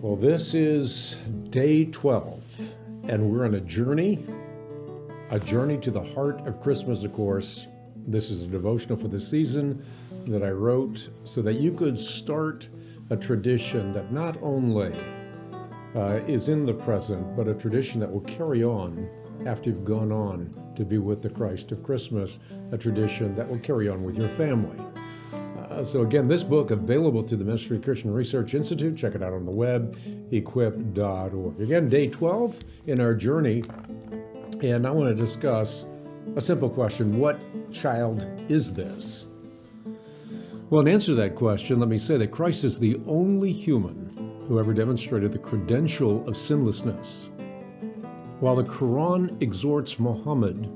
Well, this is day 12, and we're on a journey to the heart of Christmas, of course. This is a devotional for the season that I wrote so that you could start a tradition that not only is in the present, but a tradition that will carry on after you've gone on to be with the Christ of Christmas, a tradition that will carry on with your family. So again, this book available through the Ministry of Christian Research Institute. Check it out on the web, equip.org. Again, day 12 in our journey, and I want to discuss a simple question. What child is this? Well, in answer to that question, let me say that Christ is the only human who ever demonstrated the credential of sinlessness. While the Quran exhorts Muhammad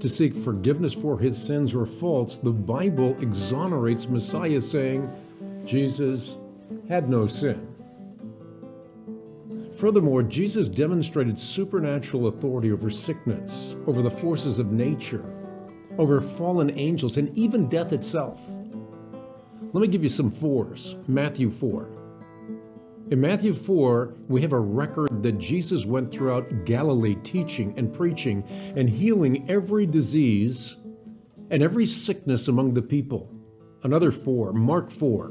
to seek forgiveness for his sins or faults, the Bible exonerates Messiah, saying Jesus had no sin. Furthermore, Jesus demonstrated supernatural authority over sickness, over the forces of nature, over fallen angels, and even death itself. Let me give you some fours. Matthew 4. In Matthew 4, we have a record that Jesus went throughout Galilee teaching and preaching and healing every disease and every sickness among the people. Another 4, Mark 4,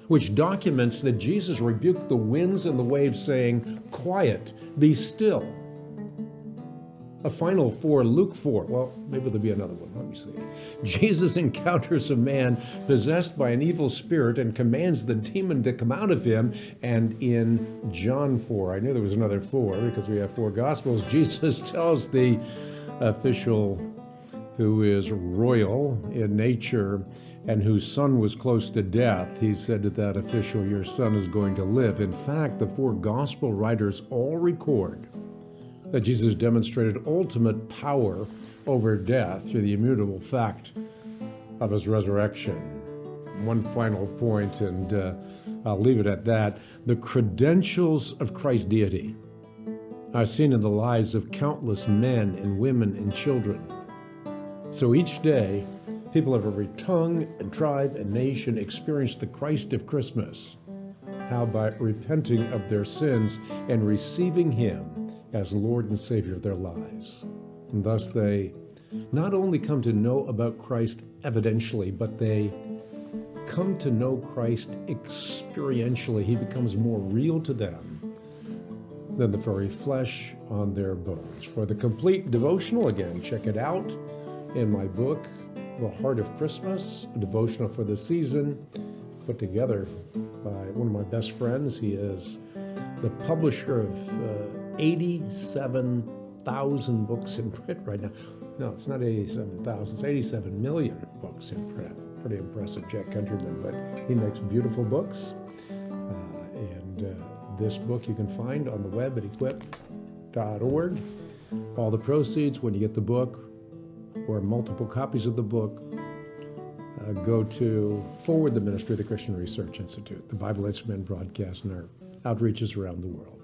which documents that Jesus rebuked the winds and the waves, saying, "Quiet, be still." A final 4, Luke 4. Well, maybe there'll be another one. Let me see. Jesus encounters a man possessed by an evil spirit and commands the demon to come out of him. And in John 4, I knew there was another 4 because we have 4 Gospels, Jesus tells the official who is royal in nature and whose son was close to death, he said to that official, "Your son is going to live." In fact, the 4 Gospel writers all record that Jesus demonstrated ultimate power over death through the immutable fact of his resurrection. One final point, and I'll leave it at that. The credentials of Christ's deity are seen in the lives of countless men and women and children. So each day, people of every tongue and tribe and nation experience the Christ of Christmas. How? By repenting of their sins and receiving him as Lord and Savior of their lives. And thus they not only come to know about Christ evidentially, but they come to know Christ experientially. He becomes more real to them than the very flesh on their bones. For the complete devotional, again, check it out in my book, The Heart of Christmas, a devotional for the season, put together by one of my best friends. He is the publisher of 87,000 books in print right now. No, it's not 87,000, it's 87 million books in print. Pretty impressive, Jack Countryman, but he makes beautiful books. This book you can find on the web at equip.org. All the proceeds, when you get the book or multiple copies of the book, go to forward the Ministry of the Christian Research Institute, the Bible Instrument broadcast, and our outreaches around the world.